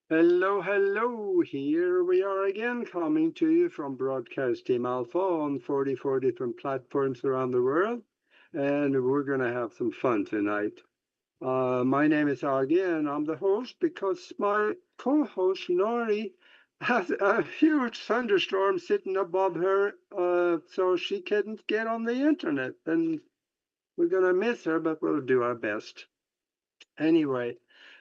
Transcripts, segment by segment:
Hello, hello. Here we are again, coming to you from Broadcast Team Alpha on 44 different platforms around the world. And we're going to have some fun tonight. My name is Aage, and I'm the host because my co host Nori has a huge thunderstorm sitting above her, so she couldn't get on the internet. And we're going to miss her, but we'll do our best. Anyway,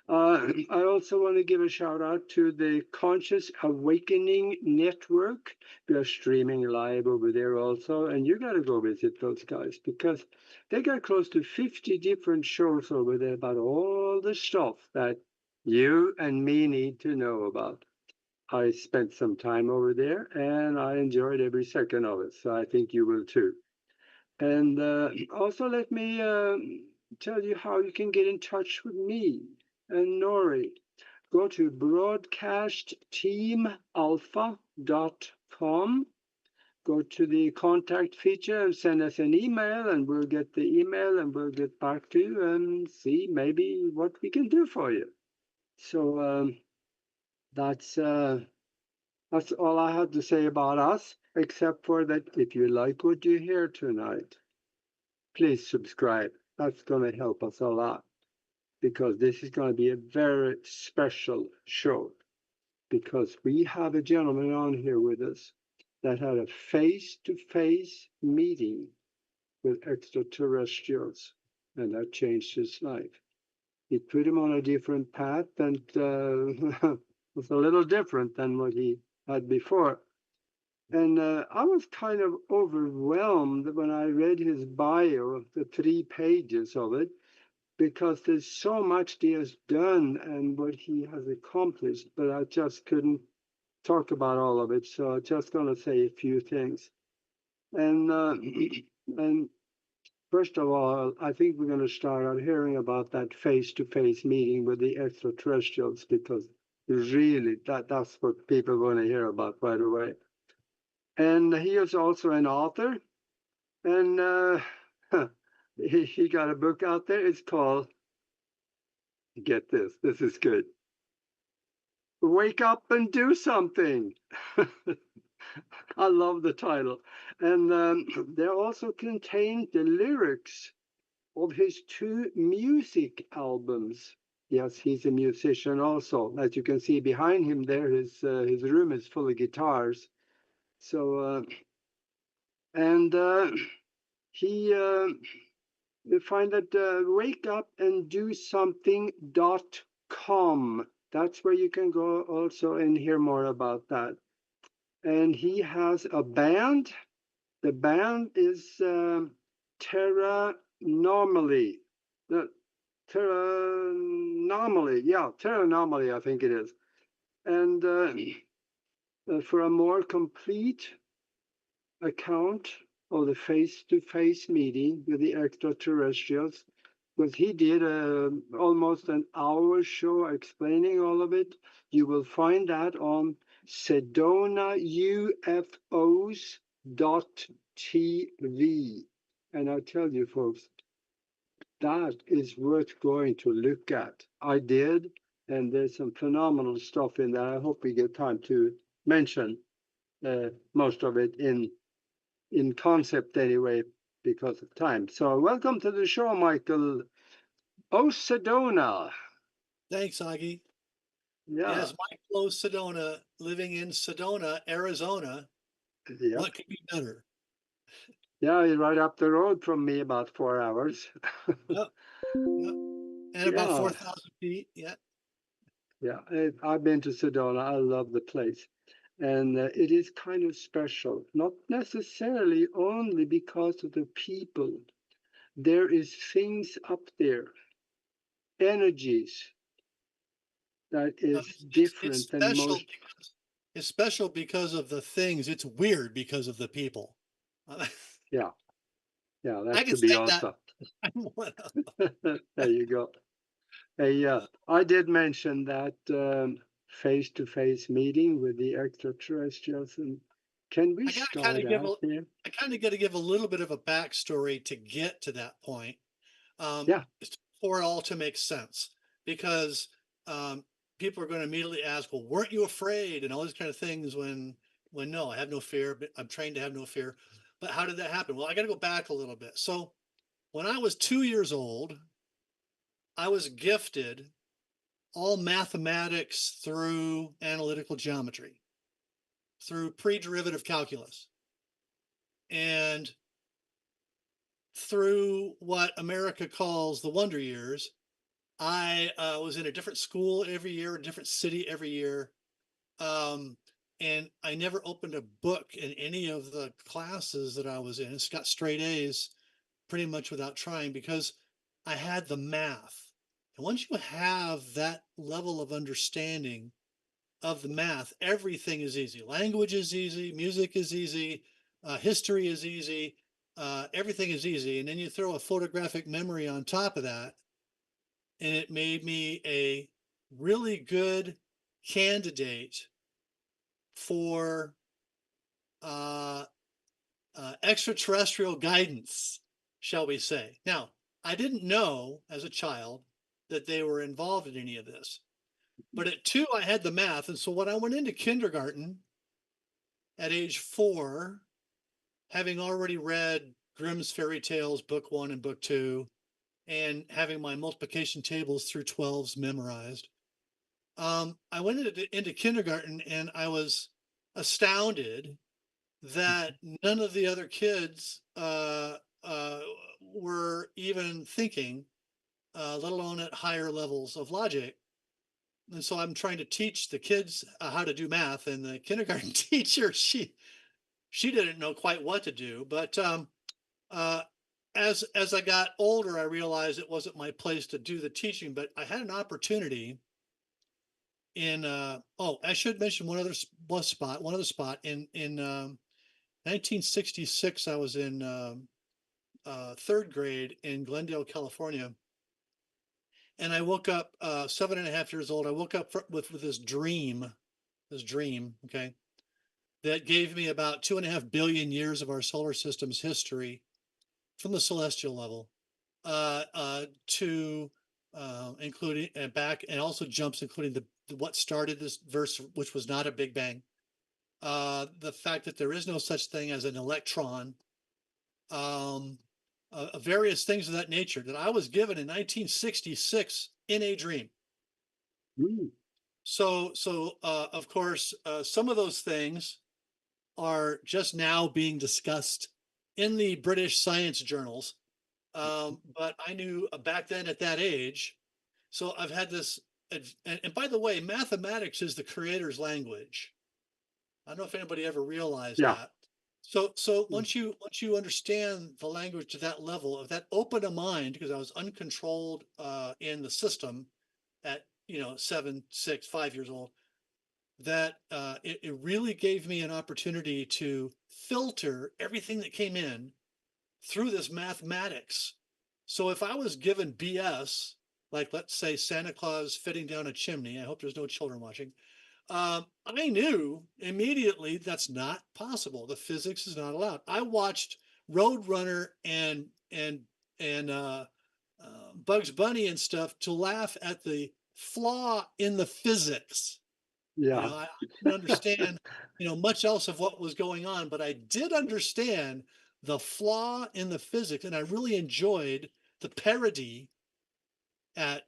I also want to give a shout out to the Conscious Awakening Network. We are streaming live over there also, and you got to go visit those guys because they got close to 50 different shows over there about all the stuff that you and me need to know about. I spent some time over there and I enjoyed every second of it, so I think you will too. And also, let me tell you how you can get in touch with me and Nori. Go to broadcastteamalpha.com. Go to the contact feature and send us an email, and we'll get the email and we'll get back to you and see maybe what we can do for you. So that's uh, that's all I had to say about us, except for that if you like what you hear tonight, please subscribe. That's going to help us a lot because this is going to be a very special show because we have a gentleman on here with us that had a face to face meeting with extraterrestrials, and that changed his life. It put him on a different path and was a little different than what he had before. And I was kind of overwhelmed when I read his bio, the 3 pages of it, because there's so much he has done and what he has accomplished, but I just couldn't talk about all of it. So I'm just going to say a few things. And and first of all, I think we're going to start out hearing about that face-to-face meeting with the extraterrestrials because really that's what people want to hear about right away. And he is also an author, and he got a book out there. It's called, get this is good, Wake Up and Do Something. I love the title. And there also contained the lyrics of his 2 music albums. Yes, he's a musician also. As you can see behind him there, his room is full of guitars. So, and he you find that wake up and do something.com. That's where you can go also and hear more about that. And he has a band. The band is Terra Normally. The Terra Anomaly. Yeah, Terra Anomaly, I think it is. And for a more complete account of the face-to-face meeting with the extraterrestrials, because he did almost an hour show explaining all of it. You will find that on sedonaufos.tv. And I tell you, folks, that is worth going to look at. I did, and there's some phenomenal stuff in there. I hope we get time to mention most of it in concept anyway, because of time. So welcome to the show, Michael Sedona. Thanks, Augie. Yeah, Yes, Mike Flo Sedona, living in Sedona, Arizona. yep, What could be better? yeah, he's right up the road from me, about 4 hours. Yep, yep. And about Yeah, 4,000 feet. Yeah. yeah, I've been to Sedona. I love the place. And it is kind of special, not necessarily only because of the people. There is things up there, energies that is It's different than special most. because it's special because of the things. It's weird because of the people. Yeah, yeah, I that can could be say that. also. I'm one of There you go. Hey, I did mention that face-to-face meeting with the extraterrestrials, and can we I gotta kind start of give out there? I kind of got to give a little bit of a backstory to get to that point, Yeah, for it all to make sense. Because people are going to immediately ask, well, weren't you afraid? And all these kind of things when no, I have no fear, but I'm trained to have no fear. But how did that happen? Well, I got to go back a little bit. So when I was 2 years old, I was gifted all mathematics through analytical geometry, through pre-derivative calculus, and through what America calls the Wonder Years. I was in a different school every year, a different city every year. And I never opened a book in any of the classes that I was in. It's got straight A's pretty much without trying because I had the math. And once you have that level of understanding of the math, everything is easy. Language is easy, music is easy, history is easy, everything is easy. And then you throw a photographic memory on top of that, and it made me a really good candidate for uh, extraterrestrial guidance, shall we say. Now, I didn't know as a child that they were involved in any of this. But at 2, I had the math. And so when I went into kindergarten at age 4, having already read Grimm's Fairy Tales, book 1 and book 2, and having my multiplication tables through 12s memorized, I went into kindergarten and I was astounded that none of the other kids were even thinking, let alone at higher levels of logic. And so I'm trying to teach the kids how to do math, and the kindergarten teacher, she didn't know quite what to do. But as I got older, I realized it wasn't my place to do the teaching. But I had an opportunity in I should mention one other spot in 1966. I was in 3rd grade in Glendale, California, and I woke up 7.5 years old. I woke up with this dream, okay, that gave me about 2.5 billion years of our solar system's history from the celestial level to including and back, and also jumps including what started this verse, which was not a big bang. The fact that there is no such thing as an electron, various things of that nature that I was given in 1966 in a dream. Mm. So of course, some of those things are just now being discussed in the British science journals. But I knew back then at that age. So I've had this, and by the way, mathematics is the creator's language. I don't know if anybody ever realized Yeah. that. So once you understand the language to that level, of that open a mind, because I was uncontrolled in the system at 7, 6, 5 years old, that it really gave me an opportunity to filter everything that came in through this mathematics. So if I was given BS, like let's say Santa Claus fitting down a chimney, I hope there's no children watching. I knew immediately that's not possible. The physics is not allowed. I watched Roadrunner and Bugs Bunny and stuff to laugh at the flaw in the physics. Yeah. I didn't understand, much else of what was going on, but I did understand the flaw in the physics, and I really enjoyed the parody at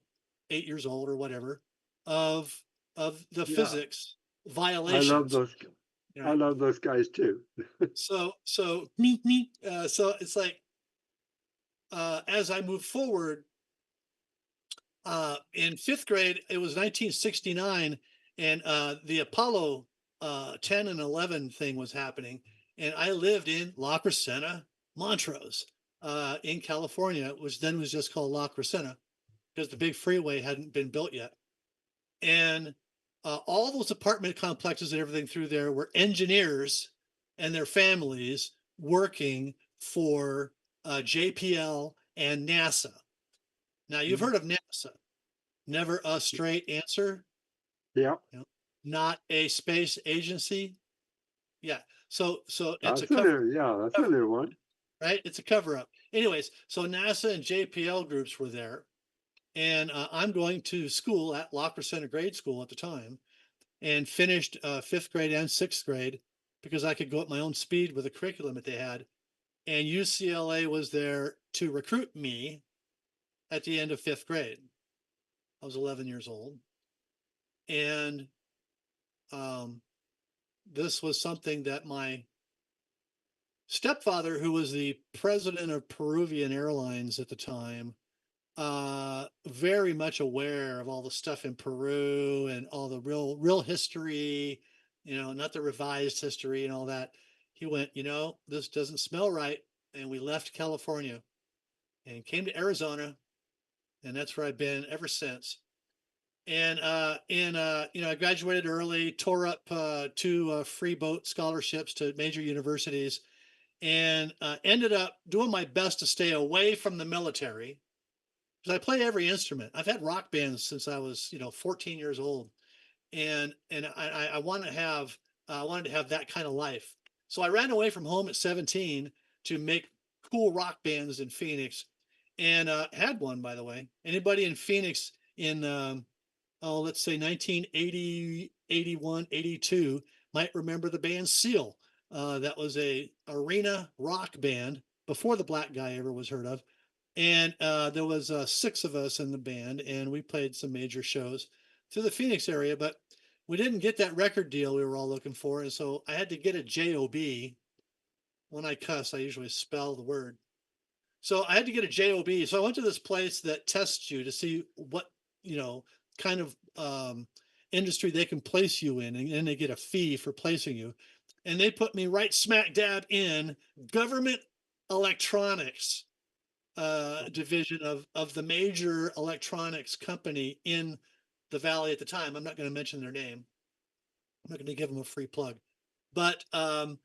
8 years old or whatever of the Yeah. physics I love violations. those. I Right? love those guys too. So it's like as I move forward, in 5th grade, it was 1969, and the Apollo 10 and 11 thing was happening, and I lived in La Crescenta, Montrose, in California, which then was just called La Crescenta because the big freeway hadn't been built yet. And all those apartment complexes and everything through there were engineers and their families working for JPL and NASA. Now, you've heard of NASA. Never a straight answer. Yeah. Not a space agency. Yeah. So it's a That's a cover, new. Yeah, that's a new one. right? It's a cover up. Anyways, so NASA and JPL groups were there, And I'm going to school at Lockyer Center Grade School at the time, and finished 5th grade and 6th grade because I could go at my own speed with the curriculum that they had. And UCLA was there to recruit me at the end of 5th grade. I was 11 years old. And this was something that my stepfather, who was the president of Peruvian Airlines at the time, very much aware of all the stuff in Peru and all the real history, not the revised history and all that. He went, this doesn't smell right. And we left California and came to Arizona. And that's where I've been ever since. And I graduated early, tore up 2 free boat scholarships to major universities, and ended up doing my best to stay away from the military because I play every instrument. I've had rock bands since I was 14 years old, and I want to have I wanted to have that kind of life. So I ran away from home at 17 to make cool rock bands in Phoenix, and had one, by the way. Anybody in Phoenix in let's say 1980, 81, 82 might remember the band Seal. That was a arena rock band before the black guy ever was heard of. And there was 6 of us in the band, and we played some major shows through the Phoenix area, but we didn't get that record deal we were all looking for. And so I had to get a job. When I cuss, I usually spell the word. So I had to get a job. So I went to this place that tests you to see what, kind of industry they can place you in, and then they get a fee for placing you. And they put me right smack dab in government electronics division of the major electronics company in the Valley at the time. I'm not going to mention their name. I'm not going to give them a free plug. But I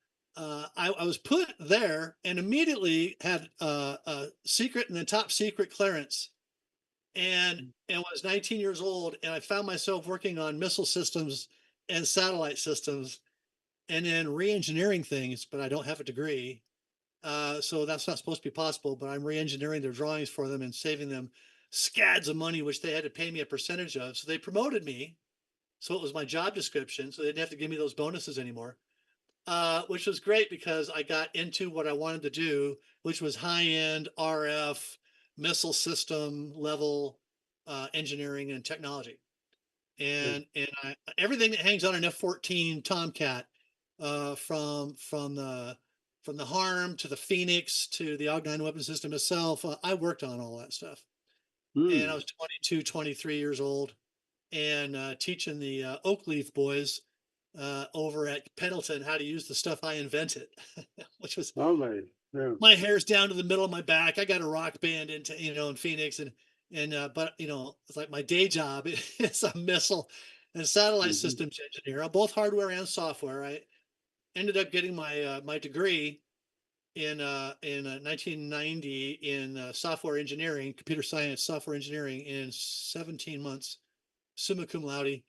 was put there and immediately had a secret and a top secret clearance, and was 19 years old. And I found myself working on missile systems and satellite systems, and then re-engineering things, but I don't have a degree. So that's not supposed to be possible, but I'm re-engineering their drawings for them and saving them scads of money, which they had to pay me a percentage of. So they promoted me. So it was my job description. So they didn't have to give me those bonuses anymore, which was great because I got into what I wanted to do, which was high-end RF missile system level engineering and technology. And everything that hangs on an F-14 Tomcat, from the Harm to the Phoenix to the AUG-9 weapon system itself, I worked on all that stuff. And I was 22, 23 years old, and teaching the Oakleaf boys over at Pendleton how to use the stuff I invented, which was my hair's down to the middle of my back. I got a rock band in Phoenix, but it's like my day job is a missile and satellite systems engineer. I'm both hardware and software. I ended up getting my degree in 1990 in software engineering, computer science, software engineering in 17 months, summa cum laude.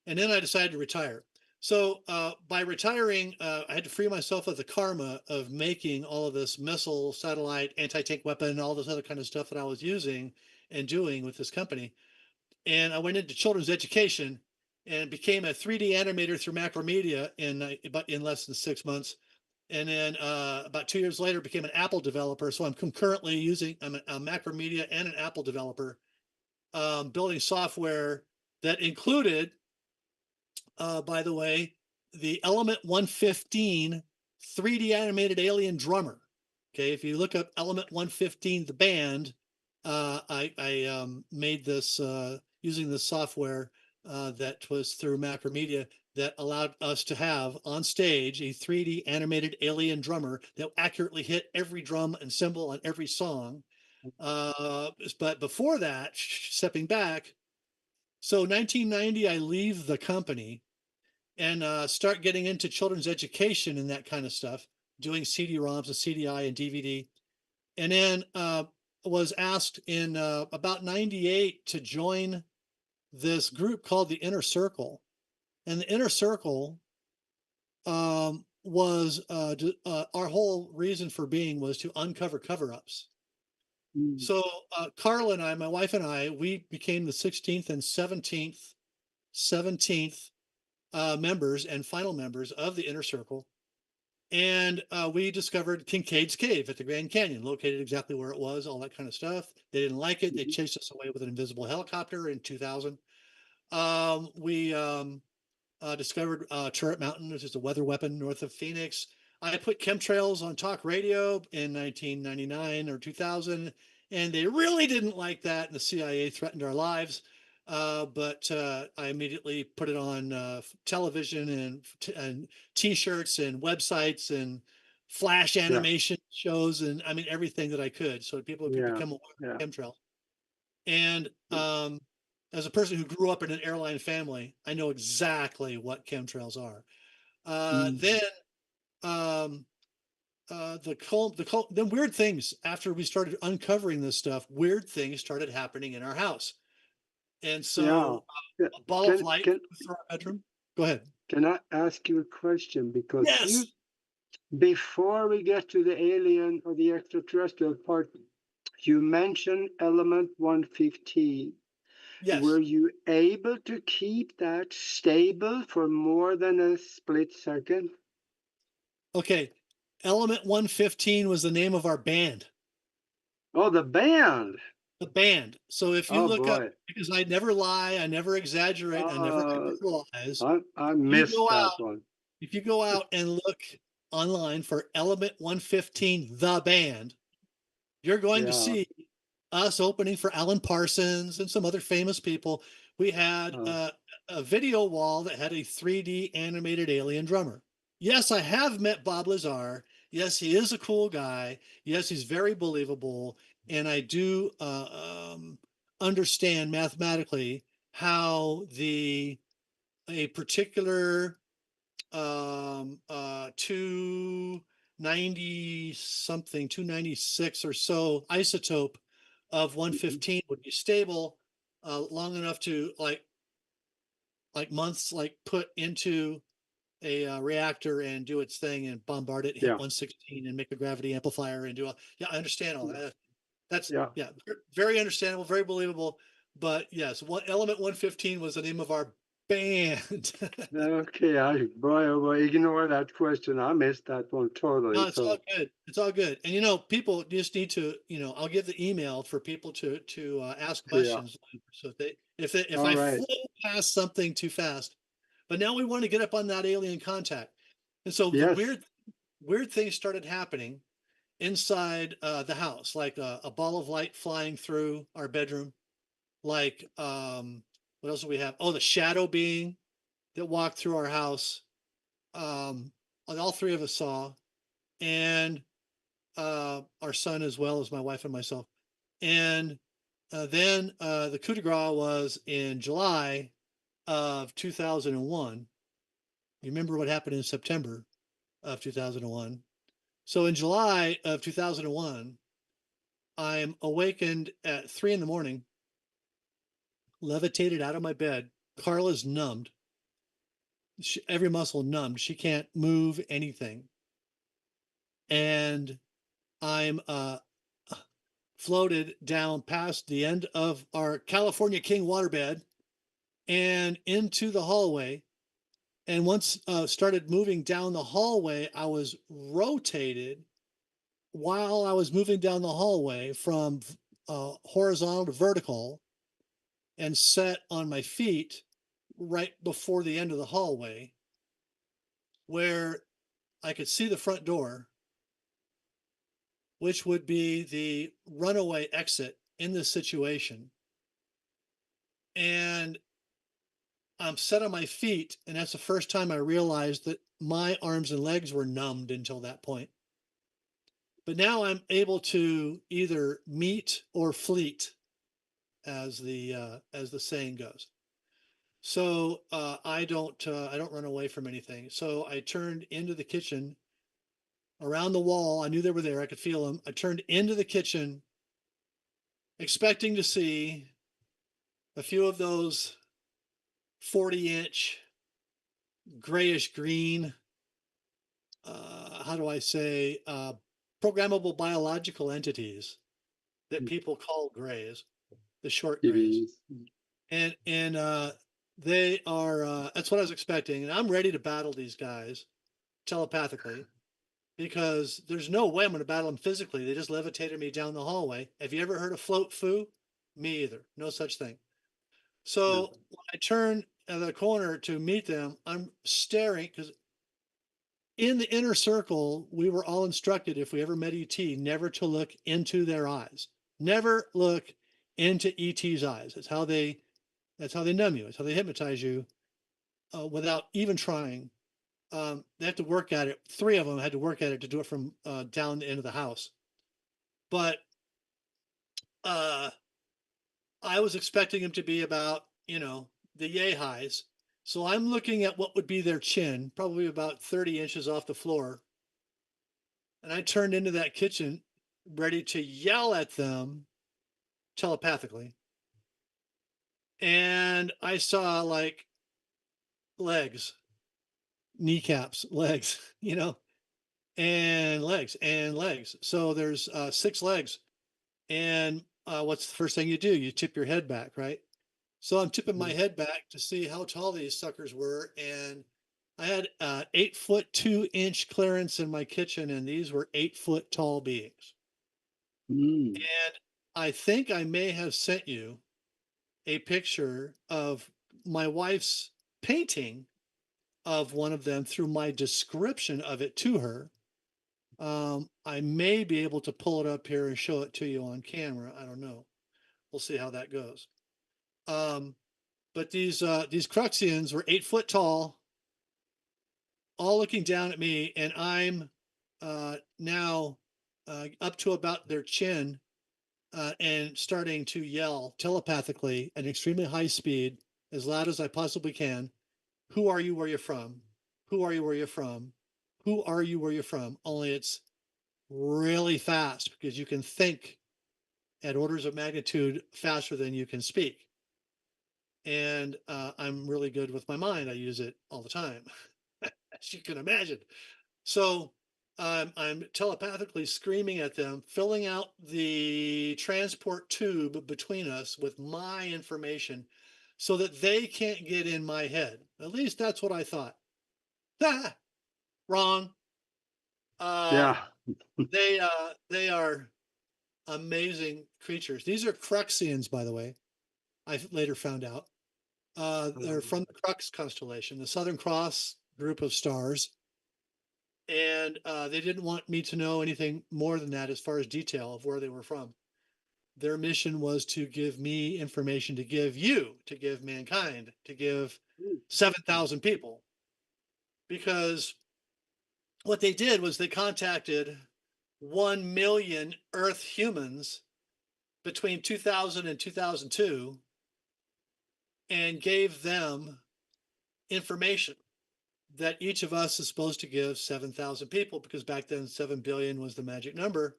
And then I decided to retire. So by retiring, I had to free myself of the karma of making all of this missile, satellite, anti-tank weapon, all this other kind of stuff that I was using and doing with this company. And I went into children's education and became a 3D animator through Macromedia in less than 6 months. And then about 2 years later, became an Apple developer. So I'm concurrently I'm a Macromedia and an Apple developer, building software that included, by the way, the Element 115 3D animated alien drummer. Okay, if you look up Element 115, the band, I made this using the software that was through Macromedia that allowed us to have on stage a 3D animated alien drummer that accurately hit every drum and cymbal on every song. But before that, stepping back, so 1990, I leave the company and start getting into children's education and that kind of stuff, doing CD-ROMs and CDI and DVD. And then was asked in about 98 to join this group called the Inner Circle. And the Inner Circle was our whole reason for being was to uncover cover-ups. Mm. So Carla and I, my wife and I, we became the 16th and 17th members and final members of the inner circle. And we discovered Kincaid's Cave at the Grand Canyon, located exactly where it was, all that kind of stuff. They didn't like it. They Mhm. chased us away with an invisible helicopter in 2000. We discovered Turret Mountain, which is a weather weapon north of Phoenix. I put chemtrails on talk radio in 1999 or 2000, and they really didn't like that, and the CIA threatened our lives. But I immediately put it on television and T-shirts and websites and flash Yeah, animation shows, and I mean everything that I could, so people could yeah, become aware yeah. of chemtrails. And as a person who grew up in an airline family, I know exactly what chemtrails are. Mm. Then then weird things after we started uncovering this stuff, weird things started happening in our house. And Yeah. so Yeah. a ball of Can light can through our bedroom. Go ahead. can I ask you a question? Because you, Yes. before we get to the alien or the extraterrestrial part, you mentioned element 115. Were Yes. you able to keep that stable for more than a split second? Okay. Element 115 was the name of our band. Oh, the band. The band. So if you Oh look up, boy. because I never lie, I never exaggerate, I never Uh, commercialize. I You missed go that out, one. if you go out and look online for Element 115, the band, you're going to Yeah. see us opening for Alan Parsons and some other famous people. We had Uh, a video wall that had a 3D animated alien drummer. Yes, I have met Bob Lazar. Yes, he is a cool guy. Yes, he's very believable. And I do understand mathematically how a particular 290 something, 296 or so isotope of mhm. 115 would be stable long enough to like months like put into a reactor and do its thing and bombard it, hit Yeah. 116 and make a gravity amplifier and do all. Yeah, I understand all Yeah. that. That's Yeah. yeah, very understandable, very believable. But yes, one element 115 was the name of our band. Okay. Boy, oh boy, ignore that question. I missed that one totally. No, it's all So, good. It's all good. And people just need to, I'll give the email for people to ask yeah. questions. So if All I right. flow past something too fast, but now we want to get up on that alien contact. And so the Yes. weird things started happening inside the house, like a ball of light flying through our bedroom. Like what else do we have? Oh, the shadow being that walked through our house. All three of us saw, and our son as well as my wife and myself. And then the coup de grace was in July of 2001. You remember what happened in September of 2001? So in July of 2001, I'm awakened at 3 in the morning, levitated out of my bed. Carla's numbed, every muscle numbed. She can't move anything. And I'm floated down past the end of our California King waterbed and into the hallway. And once started moving down the hallway, I was rotated while I was moving down the hallway from horizontal to vertical and set on my feet right before the end of the hallway where I could see the front door, which would be the runaway exit in this situation. And I'm set on my feet, and that's the first time I realized that my arms and legs were numbed until that point. But now I'm able to either meet or fleet, as the saying goes. So I don't run away from anything. So I turned into the kitchen, around the wall. I knew they were there. I could feel them. I turned into the kitchen, expecting to see a few of those 40-inch grayish green, how do I say, programmable biological entities that people call grays, the short It grays. is. And they are that's what I was expecting. And I'm ready to battle these guys telepathically because there's no way I'm going to battle them physically. They just levitated me down the hallway. Have you ever heard of float foo? Me either. No such thing. So No. when I turn the corner to meet them, I'm staring because in the inner circle, we were all instructed if we ever met ET, never to look into their eyes. Never look into ET's eyes. That's how they numb you. That's how they hypnotize you without even trying. They have to work at it. 3 of them had to work at it to do it from down the end of the house. But uh, I was expecting them to be about, the yay highs. So I'm looking at what would be their chin, probably about 30 inches off the floor. And I turned into that kitchen ready to yell at them telepathically. And I saw like legs, kneecaps, legs, and legs. So there's 6 legs. And what's the first thing you do? You tip your head back, right? So I'm tipping my head back to see how tall these suckers were. And I had 8 foot 2 inch clearance in my kitchen, and these were 8 foot tall beings. Mm. And I think I may have sent you a picture of my wife's painting of one of them through my description of it to her. I may be able to pull it up here and show it to you on camera. I don't know. We'll see how that goes. But these Cruxians were 8 foot tall, all looking down at me, and I'm now up to about their chin and starting to yell telepathically at extremely high speed, as loud as I possibly can. Who are you? Where you're from? Who are you? Where you're from? Who are you? Where you're from? Only it's really fast because you can think at orders of magnitude faster than you can speak. And I'm really good with my mind. I use it all the time, as you can imagine. So I'm telepathically screaming at them, filling out the transport tube between us with my information so that they can't get in my head. At least that's what I thought. Ah, wrong. Uh, Yeah. they are amazing creatures. These are Cruxians, by the way. I later found out. They're from the Crux constellation, the Southern Cross group of stars. And they didn't want me to know anything more than that as far as detail of where they were from. Their mission was to give me information, to give you, to give mankind, to give 7,000 people. Because what they did was they contacted 1 million Earth humans between 2000 and 2002 and gave them information that each of us is supposed to give 7,000 people, because back then 7 billion was the magic number.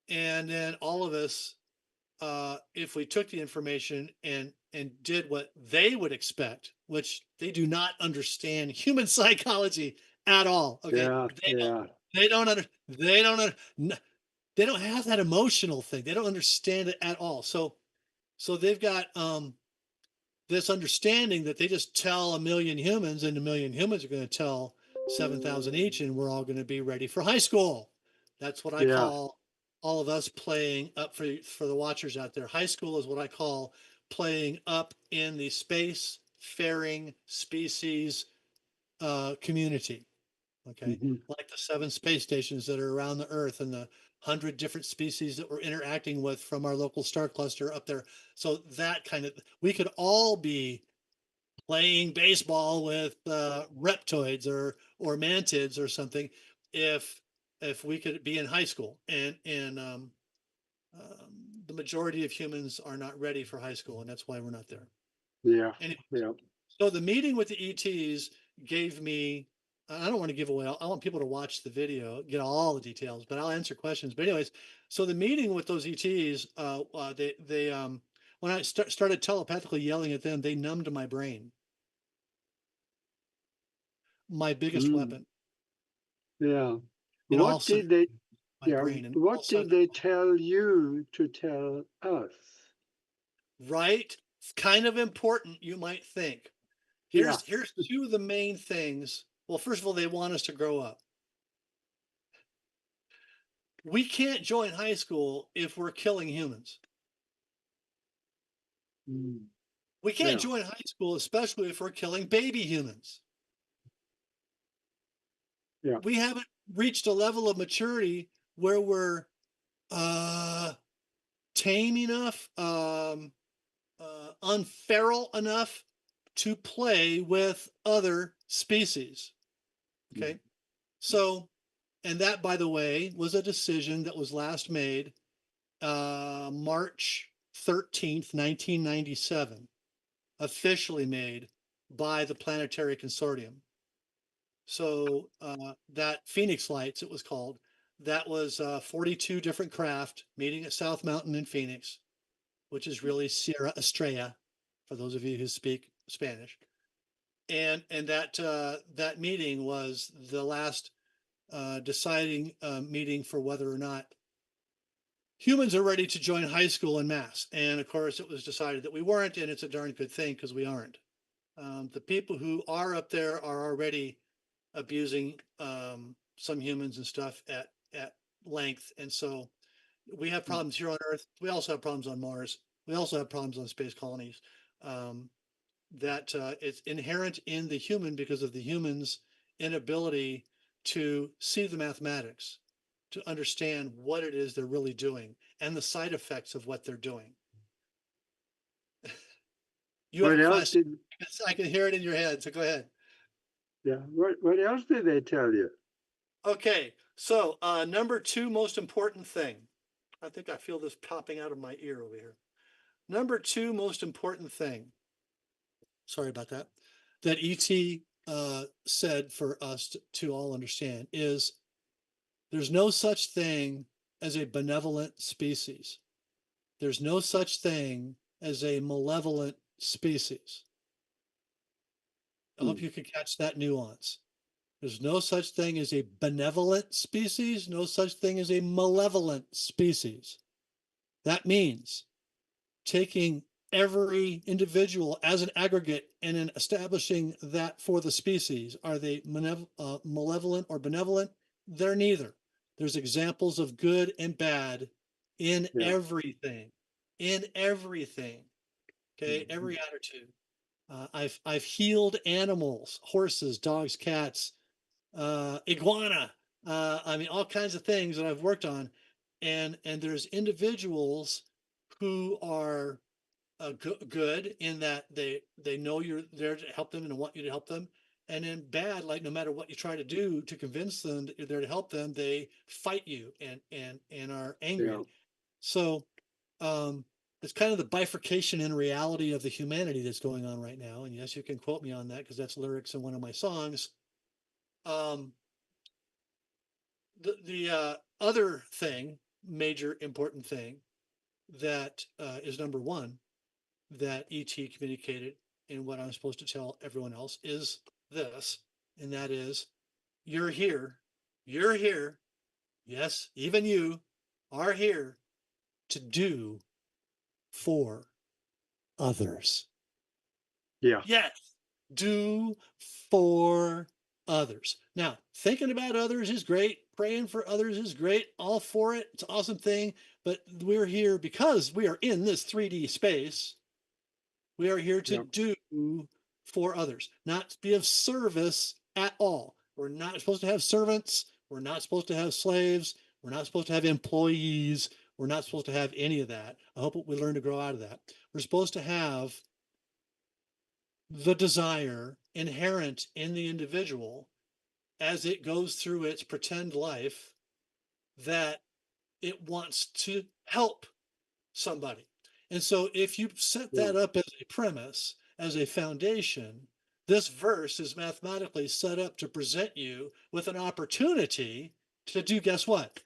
And then all of us, if we took the information and did what they would expect, which they do not understand human psychology at all. Okay, Yeah. Yeah. they don't under, they don't under, they don't have that emotional thing. They don't understand it at all. So they've got this understanding that they just tell 1 million humans, and 1 million humans are going to tell 7,000 each, and we're all going to be ready for high school. That's what I Yeah. call all of us playing up for the watchers out there. High school is what I call playing up in the space faring species community. Okay, Mm-hmm. like the 7 space stations that are around the Earth and the 100 different species that we're interacting with from our local star cluster up there. So that kind of, we could all be playing baseball with reptoids or mantids or something if we could be in high school. The majority of humans are not ready for high school, and that's why we're not there. Yeah. Anyway, Yeah. so the meeting with the ETs gave me, I don't want to give away, I want people to watch the video, get all the details, but I'll answer questions. But anyways, so the meeting with those ETs, when I started telepathically yelling at them, they numbed my brain. My biggest Mm. weapon. Yeah. In all What did they my brain. And what did they tell you to tell us? Right? It's kind of important, you might think. Here's two of the main things. Well, first of all, they want us to grow up. We can't join high school if we're killing humans. We can't join high school, especially if we're killing baby humans. We haven't reached a level of maturity where we're tame enough, unferal enough to play with other species. Okay. So, and that, by the way, was a decision that was last made March 13th, 1997, officially made by the Planetary Consortium. So that Phoenix Lights, it was called, that was 42 different craft meeting at South Mountain in Phoenix, which is really Sierra Estrella, for those of you who speak Spanish. And that meeting was the last deciding meeting for whether or not humans are ready to join high school en masse. And of course, it was decided that we weren't, and it's a darn good thing because we aren't. The people who are up there are already abusing some humans and stuff at length. And so we have problems here on Earth. We also have problems on Mars. We also have problems on space colonies. That it's inherent in the human because of the human's inability to see the mathematics, to understand what it is they're really doing and the side effects of what they're doing. You have a question. I can hear it in your head, so go ahead. Yeah. What else did they tell you? Okay. So number two most important thing. I think I feel this popping out of my ear over here. Number two most important thing. Sorry about that. That ET said for us to all understand is there's no such thing as a benevolent species. There's no such thing as a malevolent species. I hope you can catch that nuance. There's no such thing as a benevolent species, no such thing as a malevolent species. That means taking every individual as an aggregate and then establishing that for the species. Are they malevolent or benevolent? They're neither. There's examples of good and bad in everything, okay, every attitude. I've healed animals, horses, dogs, cats, iguana, I mean, all kinds of things that I've worked on. And there's individuals who are good in that they know you're there to help them and want you to help them. And then bad, like no matter what you try to do to convince them that you're there to help them, they fight you and are angry. So it's kind of the bifurcation in reality of the humanity that's going on right now. And yes, you can quote me on that because that's lyrics in one of my songs. The other thing, major important thing that is number one that ET communicated and what I'm supposed to tell everyone else is this, and that is, you're here, yes, even you are here to do for others. Yes, do for others. Now, thinking about others is great. Praying for others is great. All for it. It's an awesome thing. But we're here because we are in this 3D space. We are here to do for others, not be of service at all. We're not supposed to have servants. We're not supposed to have slaves. We're not supposed to have employees. We're not supposed to have any of that. I hope we learn to grow out of that. We're supposed to have the desire inherent in the individual as it goes through its pretend life that it wants to help somebody. And so if you set that up as a premise, as a foundation, this verse is mathematically set up to present you with an opportunity to do, guess what?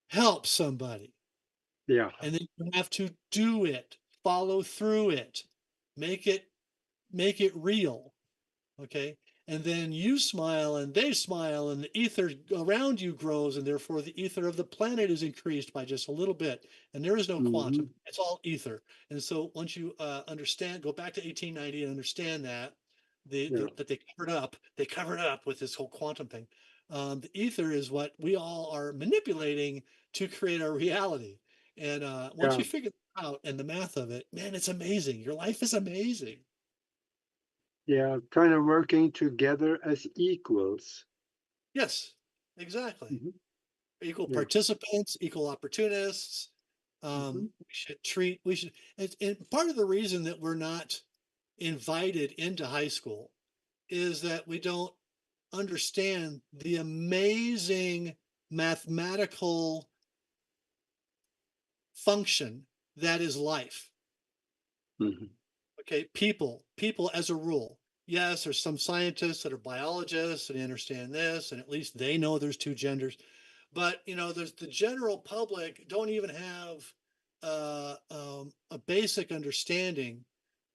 Help somebody. And then you have to do it, follow through it, make it real. Okay. and then you smile and they smile and the ether around you grows, and therefore the ether of the planet is increased by just a little bit, and there is no Mm-hmm. quantum, it's all ether. And so once you understand, go back to 1890 and understand that Yeah. that they covered up with this whole quantum thing. The ether is what we all are manipulating to create our reality. And once Yeah. you figure that out and the math of it, man, it's amazing. Your life is amazing. Yeah. Kind of working together as equals. Yes, exactly. Mm-hmm. Equal Yeah. participants, equal opportunists. Mm-hmm. We should, and part of the reason that we're not invited into high school is that we don't understand the amazing mathematical function that is life. Mm-hmm. Okay, people as a rule. Yes, there's some scientists that are biologists and they understand this, and at least they know there's two genders. But there's the general public don't even have a basic understanding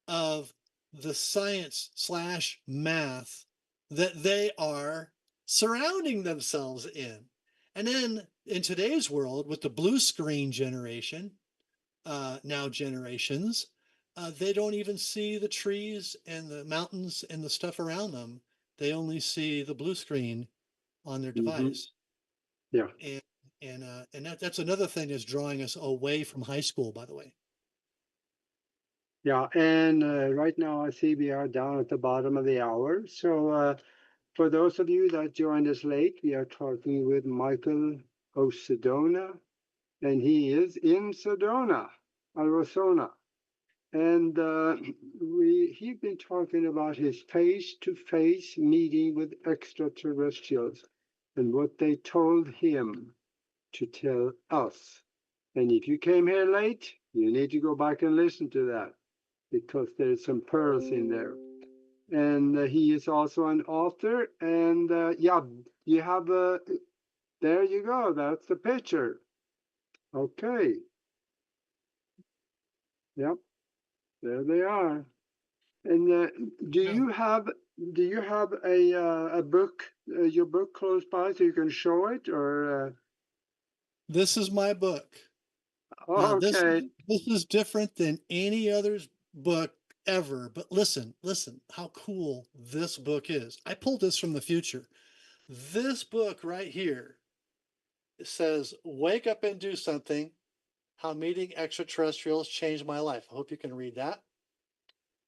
of the science slash math that they are surrounding themselves in. And then in today's world, with the blue screen generation, now generations, they don't even see the trees and the mountains and the stuff around them. They only see the blue screen on their Mm-hmm. device. Yeah. And that's another thing that's drawing us away from high school, by the way. Yeah. And right now I see we are down at the bottom of the hour. So for those of you that joined us late, we are talking with Michael O'Sedona, and he is in Sedona, Arizona. And he's been talking about his face-to-face meeting with extraterrestrials and what they told him to tell us. And if you came here late, you need to go back and listen to that because there's some pearls in there. And he is also an author. And yeah, you have a, there you go. That's the picture. Okay. Yep. There they are. And Yeah. do you have a book, your book close by so you can show it or This is my book. Now, okay. this is different than any other book ever. But listen, how cool this book is. I pulled this from the future. This book right here, it says, "Wake up and do something. How meeting extraterrestrials changed my life." I hope you can read that.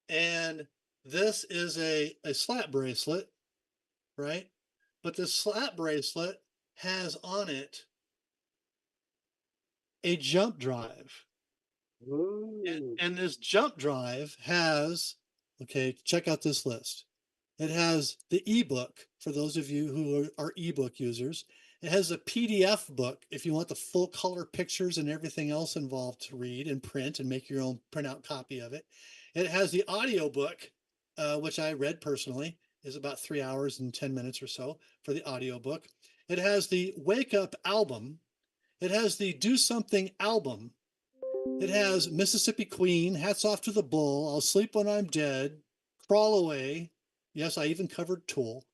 And this is a slap bracelet, right? But the slap bracelet has on it a jump drive. Oh. And this jump drive has, okay, check out this list. It has the ebook for those of you who are ebook users. It has a PDF book if you want the full color pictures and everything else involved to read and print and make your own printout copy of it. It has the audio book, which I read personally, is about 3 hours and 10 minutes or so for the audio book. It has the Wake Up album. It has the Do Something album. It has Mississippi Queen, Hats Off to the Bull, I'll Sleep When I'm Dead, Crawl Away. Yes, I even covered Tool.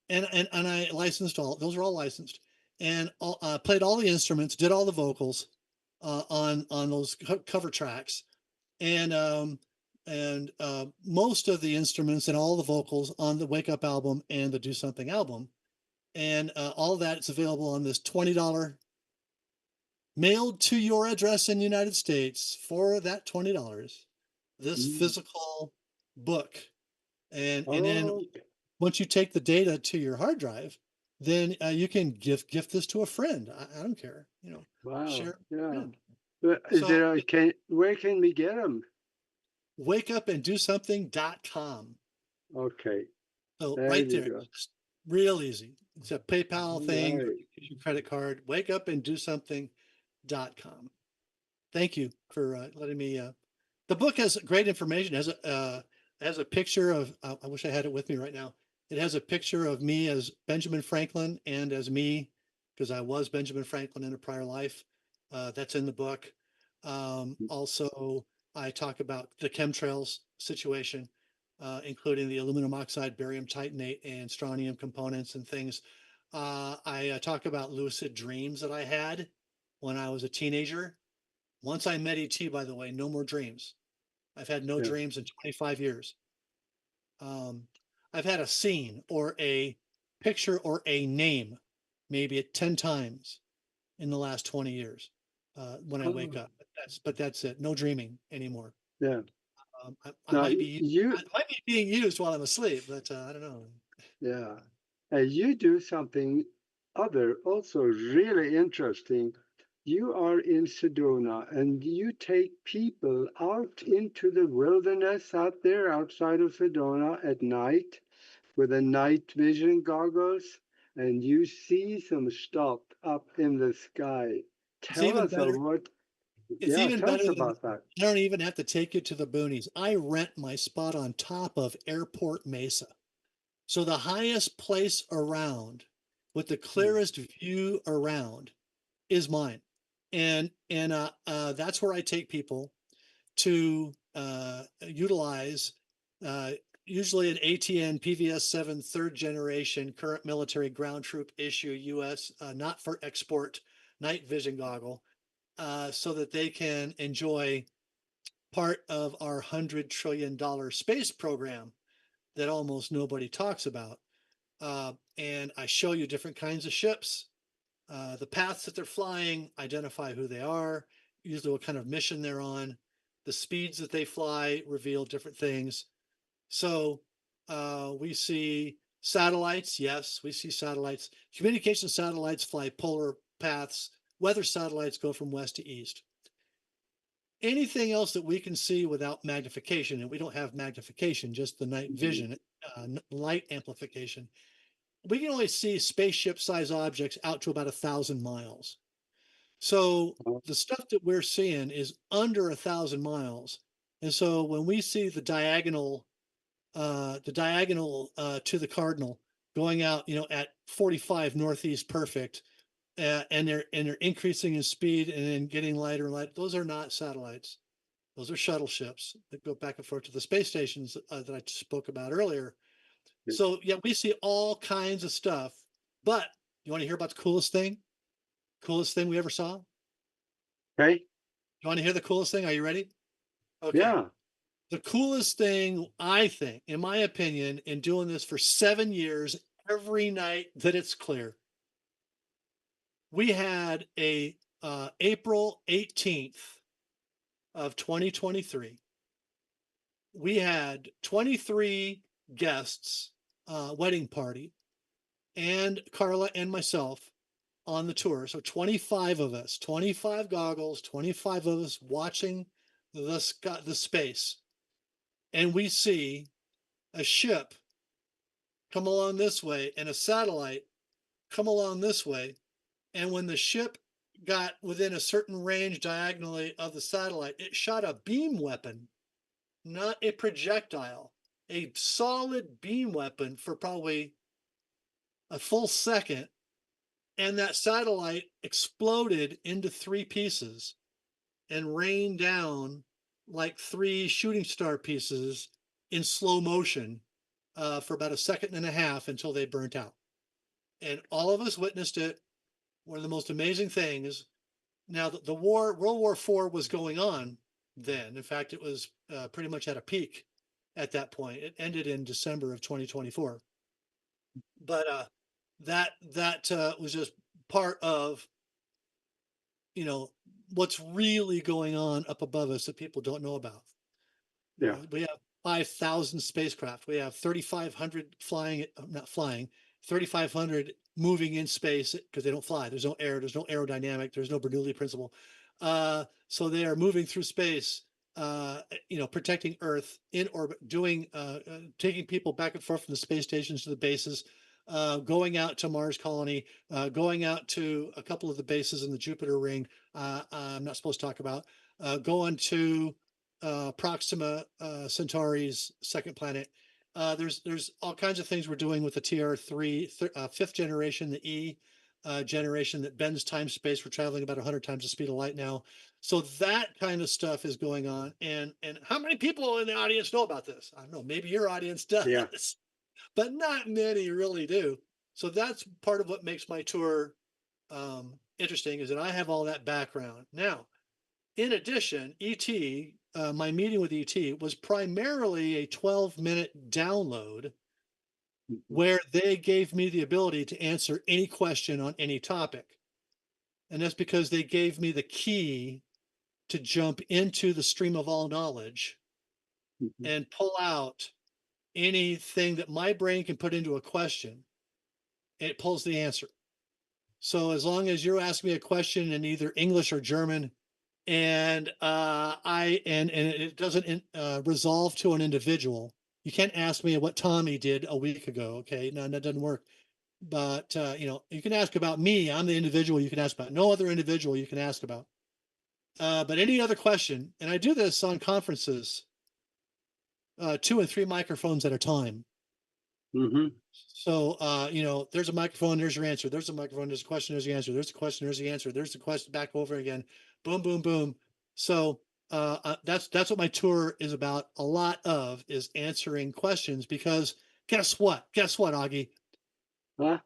And I licensed all, those are all licensed. And played all the instruments, did all the vocals on those cover tracks. And most of the instruments and all the vocals on the Wake Up album and the Do Something album. And all of that is available on this $20 mailed to your address in the United States for that $20, this Mm. physical book. And then Oh. once you take the data to your hard drive, then you can gift this to a friend. I don't care, Wow. share it with a Yeah. friend. But is So there a can where can we get them? wakeupanddo something.com. Okay. So There right you there, go. just real easy. It's a PayPal thing, Right. use your credit card, wakeupanddo something.com. Thank you for letting me. The book has great information. It has a picture of. I wish I had it with me right now. It has a picture of me as Benjamin Franklin and as me, because I was Benjamin Franklin in a prior life. That's in the book. Also, I talk about the chemtrails situation. including the aluminum oxide, barium titanate, and strontium components and things. I talk about lucid dreams that I had when I was a teenager. Once I met ET, by the way, no more dreams. I've had no Yeah. dreams in 25 years. Um, I've had a scene or a picture or a name maybe 10 times in the last 20 years when I wake Oh, up. But that's it. No dreaming anymore. yeah. I Now might be you, I might be being used while I'm asleep, but I don't know. yeah, you do something other also really interesting. You are in Sedona and you take people out into the wilderness out there outside of Sedona at night with a night vision goggles, and you see some stuff up in the sky. It's Tell even us better. what, It's yeah, even tell us better than about that. I don't even have to take you to the boonies. I rent my spot on top of Airport Mesa. So the highest place around with the Hmm. clearest view around is mine. And that's where I take people to utilize uh, usually an ATN PVS-7 third generation current military ground troop issue US, not for export night vision goggle, so that they can enjoy part of our $100 trillion space program that almost nobody talks about. And I show you different kinds of ships, the paths that they're flying, identify who they are, usually what kind of mission they're on, the speeds that they fly reveal different things. So we see satellites. Yes, we see satellites. Communication satellites fly polar paths. Weather satellites go from west to east. Anything else that we can see without magnification, and we don't have magnification, just the night vision, light amplification, we can only see spaceship size objects out to about 1,000 miles. So the stuff that we're seeing is under 1,000 miles. And so when we see the diagonal to the cardinal going out, at 45 northeast perfect, and they're increasing in speed and then getting lighter and lighter. Those are not satellites. Those are shuttle ships that go back and forth to the space stations that I spoke about earlier. So yeah, we see all kinds of stuff. But you want to hear about the coolest thing? Coolest thing we ever saw? Okay, You want to hear the coolest thing? Are you ready? Okay. yeah, The coolest thing, I think, in my opinion, in doing this for 7 years, every night that it's clear, we had a April 18th of 2023. We had 23 guests, wedding party, and Carla and myself on the tour. So 25 of us, 25 goggles, 25 of us watching the space. And we see a ship come along this way and a satellite come along this way. And when the ship got within a certain range diagonally of the satellite, it shot a beam weapon, not a projectile, a solid beam weapon for probably a full second. And that satellite exploded into three pieces and rained down like three shooting star pieces in slow motion for about a second and a half until they burnt out. And all of us witnessed it. One of the most amazing things. Now, the war, World War IV, was going on then. In fact, it was pretty much at a peak at that point. It ended in December of 2024. But that was just part of you know what's really going on up above us that people don't know about. yeah. We have 5,000 spacecraft. We have 3,500 flying, not flying, 3,500 moving in space because they don't fly. There's no air. There's no aerodynamic. There's no Bernoulli principle. So they are moving through space, protecting Earth in orbit, taking people back and forth from the space stations to the bases, going out to Mars colony, going out to a couple of the bases in the Jupiter ring. I'm not supposed to talk about going to Proxima Centauri's second planet. There's all kinds of things we're doing with the TR3 fifth generation, the E. generation that bends time space. We're traveling about 100 times the speed of light now. So that kind of stuff is going on. And how many people in the audience know about this? I don't know. Maybe your audience Yeah. does, but not many really do. So that's part of what makes my tour interesting, is that I have all that background. Now, in addition, ET, my meeting with ET was primarily a 12-minute download Mhm. where they gave me the ability to answer any question on any topic. And that's because they gave me the key to jump into the stream of all knowledge Mhm. and pull out anything that my brain can put into a question. It pulls the answer. So as long as you're asking me a question in either English or German, and it doesn't resolve to an individual, you can't ask me what Tommy did a week ago. Okay, no, that doesn't work. But you can ask about me. I'm the individual you can ask about. No other individual you can ask about. But any other question, and I do this on conferences, 2 and 3 microphones at a time. Mhm. So, there's a microphone, there's your answer. There's a microphone, there's a question, there's the answer. There's a question, there's the answer. There's the question, back over again. Boom, boom, boom. So, that's what my tour is about. A lot of is answering questions, because guess what? Guess what, Aage? Huh?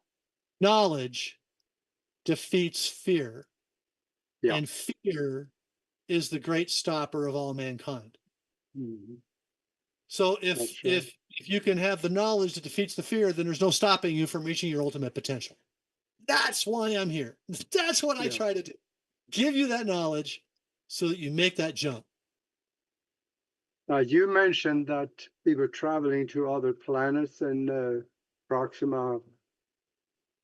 Knowledge defeats fear, Yeah. and fear is the great stopper of all mankind. Mhm. So That's right. if you can have the knowledge that defeats the fear, then there's no stopping you from reaching your ultimate potential. That's why I'm here. That's what I Yeah. try to do. Give you that knowledge so that you make that jump. You mentioned that we were traveling to other planets and Proxima.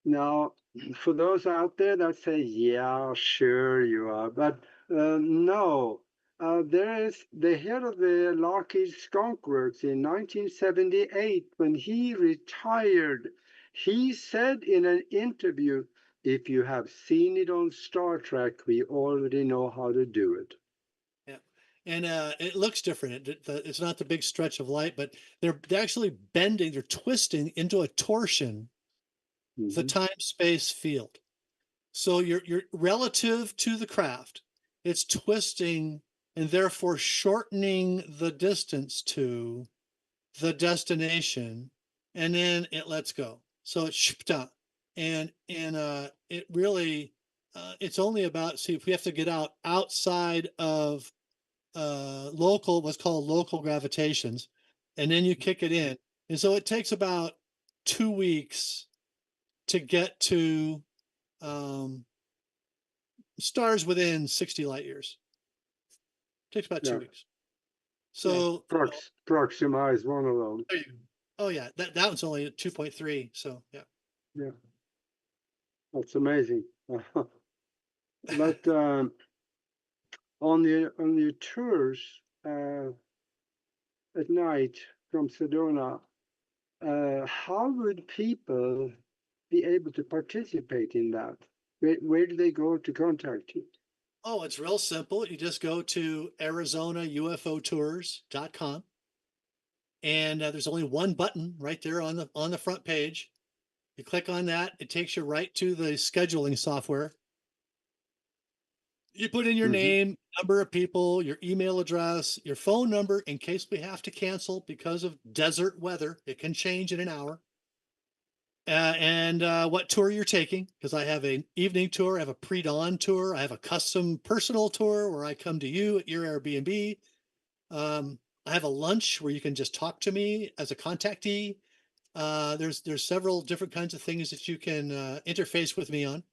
Now, for those out there that say, yeah, sure you are, but no. There is the head of the Lockheed Skunk Works in 1978 when he retired. He said in an interview, if you have seen it on Star Trek, we already know how to do it. Yeah. And it looks different. It's not the big stretch of light, but they're actually bending, they're twisting into a torsion the Mhm. time space field. So you're relative to the craft, it's twisting and therefore shortening the distance to the destination, and then it lets go. So it's shipped out, and it really it's only about, see, if we have to get outside of local, what's called local gravitations, and then you kick it in, and so it takes about 2 weeks to get to um, stars within 60 light years. It takes about two Yeah, weeks. yeah. So, Proxima is one of them. there you go. Oh yeah, that one's only 2.3. So yeah. Yeah, that's amazing. But on the tours at night from Sedona, how would people be able to participate in that? Where do they go to contact you? Oh, it's real simple. You just go to ArizonaUFOtours.com, and there's only one button right there on the front page. You click on that, it takes you right to the scheduling software. You put in your Hmm. name, number of people, your email address, your phone number in case we have to cancel because of desert weather. It can change in an hour. And what tour you're taking, because I have an evening tour, I have a pre-dawn tour, I have a custom personal tour where I come to you at your Airbnb. I have a lunch where you can just talk to me as a contactee. There's several different kinds of things that you can interface with me on,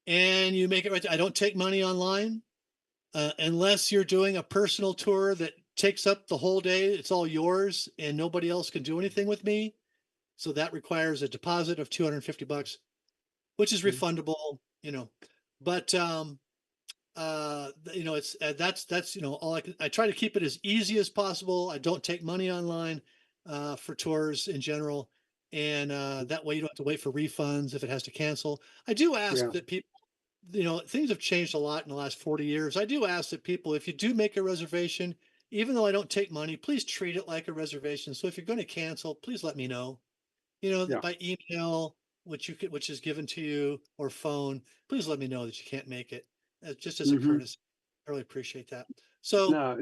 and you make it right. I don't take money online unless you're doing a personal tour that takes up the whole day. It's all yours, and nobody else can do anything with me. So that requires a deposit of $250, which is refundable. But it's that's all I can. I try to keep it as easy as possible. I don't take money online for tours in general, and that way you don't have to wait for refunds if it has to cancel. I do ask Yeah, that people, things have changed a lot in the last 40 years. I do ask that people, if you do make a reservation, even though I don't take money, please treat it like a reservation. So if you're going to cancel, please let me know, yeah, by email, which is given to you, or phone, please let me know that you can't make it, just as a Hmm. courtesy. I really appreciate that. So No,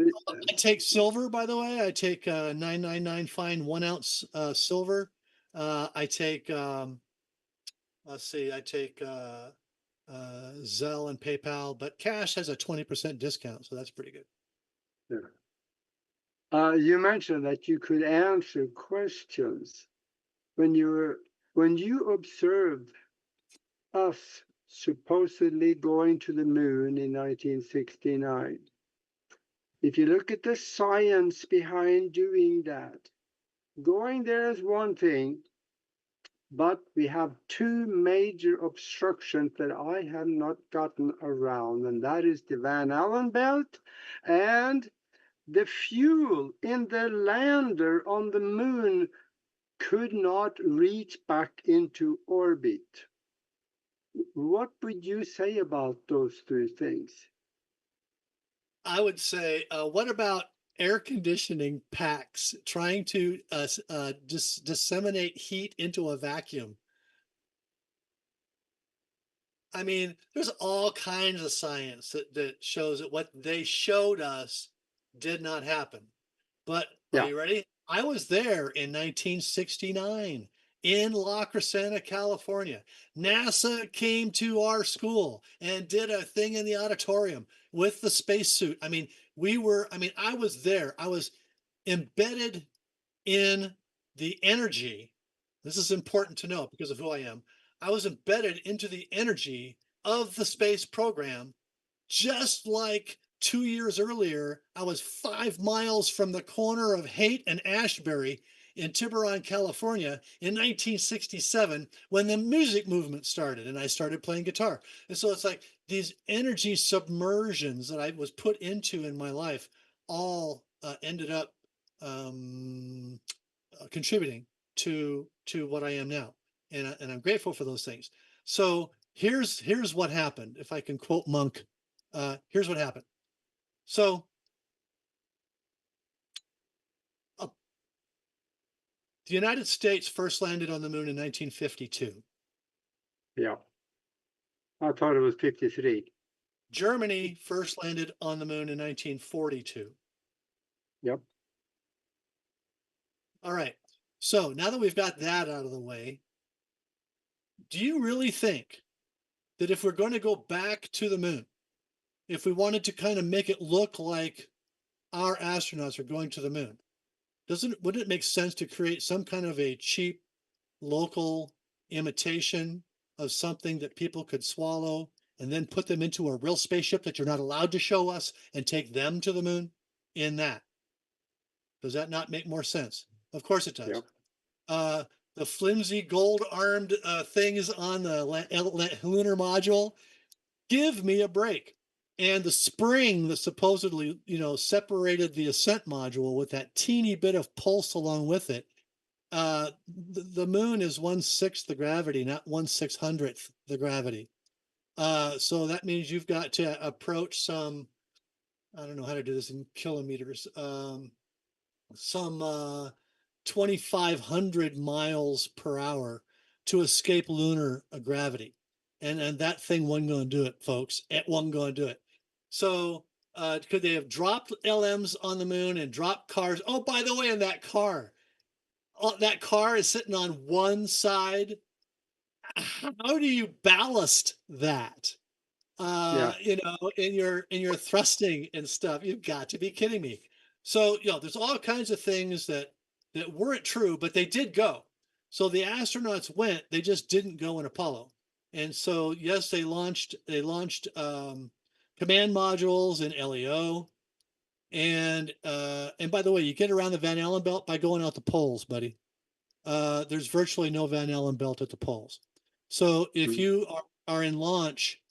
I take silver, by the way. I take 999 fine 1 ounce silver. I take let's see, I take Zelle and PayPal, but cash has a 20% discount, so that's pretty good. you mentioned that you could answer questions when you observed us supposedly going to the moon in 1969. If you look at the science behind doing that, going there is one thing, but we have two major obstructions that I have not gotten around, and that is the Van Allen belt and the fuel in the lander on the moon could not reach back into orbit. What would you say about those two things? I would say, what about air conditioning packs trying to disseminate heat into a vacuum? I mean, there's all kinds of science that shows that what they showed us did not happen. But are Yeah. you ready? I was there in 1969 in La Crescenta, California. NASA came to our school and did a thing in the auditorium with the spacesuit. I mean, I was there. I was embedded in the energy. This is important to know because of who I am. I was embedded into the energy of the space program, just like 2 years earlier, I was 5 miles from the corner of Haight and Ashbury in Tiburon, California in 1967 when the music movement started and I started playing guitar. And so it's like these energy submersions that I was put into in my life all ended up contributing to what I am now. And I'm grateful for those things. So here's what happened. If I can quote Monk, here's what happened. So the United States first landed on the moon in 1952. Yeah. I thought it was 53. Germany first landed on the moon in 1942. Yep. All right. So now that we've got that out of the way, do you really think that if we're going to go back to the moon, if we wanted to kind of make it look like our astronauts are going to the moon, wouldn't it make sense to create some kind of a cheap local imitation of something that people could swallow and then put them into a real spaceship that you're not allowed to show us and take them to the moon in that? Does that not make more sense? Of course it does. Yep. The flimsy gold armed things on the lunar module, give me a break. And the spring that supposedly, separated the ascent module with that teeny bit of pulse along with it. The moon is 1/6 the gravity, not 1/600th the gravity. So that means you've got to approach some, I don't know how to do this in kilometers, some 2,500 miles per hour to escape lunar gravity. And that thing wasn't going to do it, folks. It wasn't going to do it. So could they have dropped LMs on the moon and dropped cars? Oh, by the way, in that car is sitting on one side. How do you ballast that? Yeah. In your thrusting and stuff. You've got to be kidding me. So, there's all kinds of things that weren't true, but they did go. So the astronauts went, they just didn't go in Apollo. And so, yes, they launched command modules in LEO. And by the way, you get around the Van Allen belt by going out the poles, buddy. There's virtually no Van Allen belt at the poles. So if you are in launch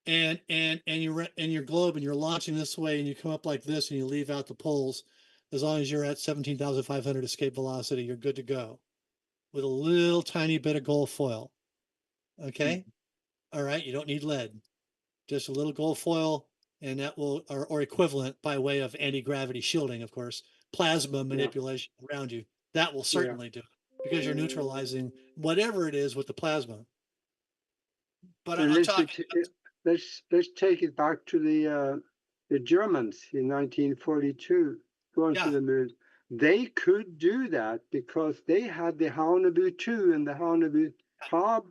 and you're in your globe and you're launching this way and you come up like this and you leave out the poles, as long as you're at 17,500 escape velocity, you're good to go with a little tiny bit of gold foil. Okay. All right. You don't need lead, just a little gold foil, and that will, or equivalent by way of anti-gravity shielding, of course, plasma manipulation around you. That will Yeah. certainly do it. because you're neutralizing whatever it is with the plasma. But And I'm talking. let's take it back to the Germans in 1942 going to Yeah, the moon. They could do that because they had the Haunebue 2 and the Haunebue,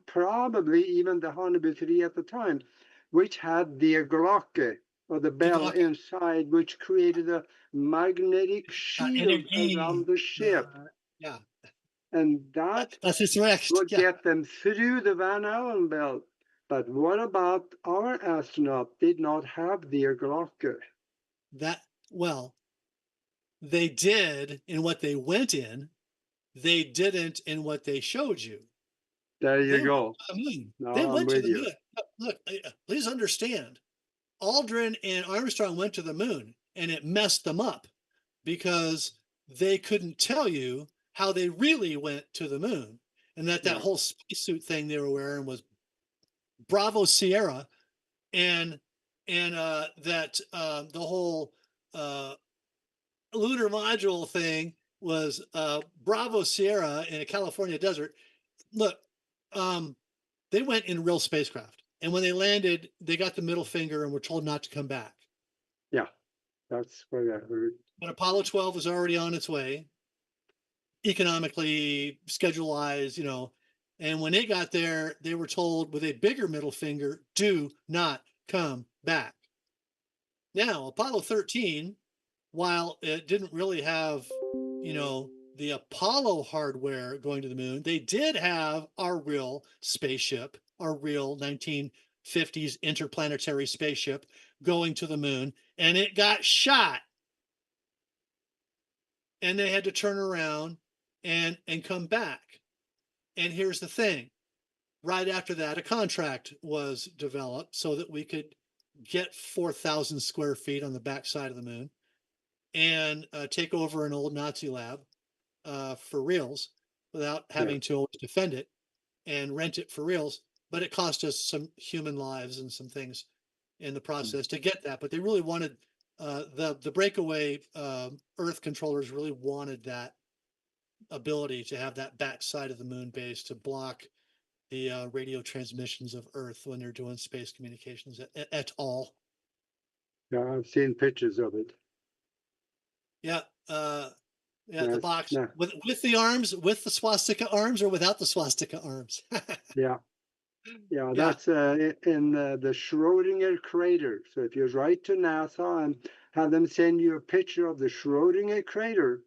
probably even the Haunebue 3 at the time, which had the Glocke or the the bell Glock, inside, which created a magnetic shield around energy. the ship. Yeah, And that that's his reaction. will Yeah, get them through the Van Allen belt. But what about our astronaut did not have the Glocke? that well, they did in what they went in. They didn't in what they showed you. There you They went go. to the moon. They Now I'm went to with the you. moon. Look, please understand. Aldrin and Armstrong went to the moon, and it messed them up because they couldn't tell you how they really went to the moon, and that Yeah. whole spacesuit thing they were wearing was Bravo Sierra, and that the whole uh, lunar module thing was Bravo Sierra in a California desert. Look, um, they went in real spacecraft, and when they landed, they got the middle finger and were told not to come back. Yeah. That's what I heard. But Apollo 12 was already on its way, economically, schedule wise, And when they got there, they were told with a bigger middle finger, do not come back. Now, Apollo 13, while it didn't really have, the Apollo hardware going to the moon, they did have our real spaceship, our real 1950s interplanetary spaceship going to the moon, and it got shot. And they had to turn around and come back. And here's the thing. Right after that, a contract was developed so that we could get 4,000 square feet on the backside of the moon and take over an old Nazi lab for reals without Yeah. having to always defend it and rent it for reals. But it cost us some human lives and some things in the process to get that. But they really wanted the breakaway Earth controllers really wanted that ability to have that backside of the moon base to block the radio transmissions of Earth when they're doing space communications at all. Yeah. I've seen pictures of it. Yeah, yeah, the Yes. box Yeah. with the arms, with the swastika arms, or without the swastika arms. Yeah. Yeah, Yeah, that's in the Schrodinger crater. So if you write to NASA and have them send you a picture of the Schrodinger crater,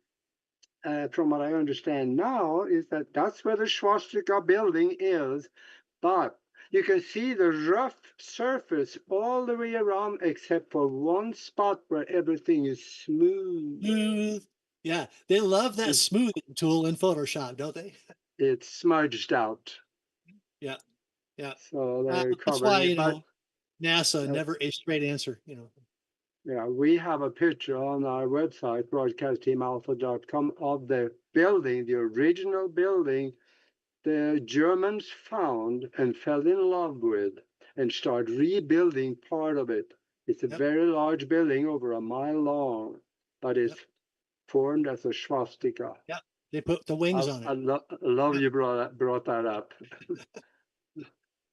from what I understand now, is that that's where the swastika building is. But you can see the rough surface all the way around, except for one spot where everything is smooth. smooth. Yeah, they love that And smoothing tool in Photoshop, don't they? it's smudged out. Yeah, yeah. So they're That's covering why it. But NASA uh, never a straight answer. yeah, we have a picture on our website, broadcastteamalpha.com, of the building, the original building the Germans found and fell in love with and started rebuilding part of it. It's a Yep, very large building, over a mile long, but yep, it's formed as a swastika. yep. They put the wings on it. Love Yep. you brought that up.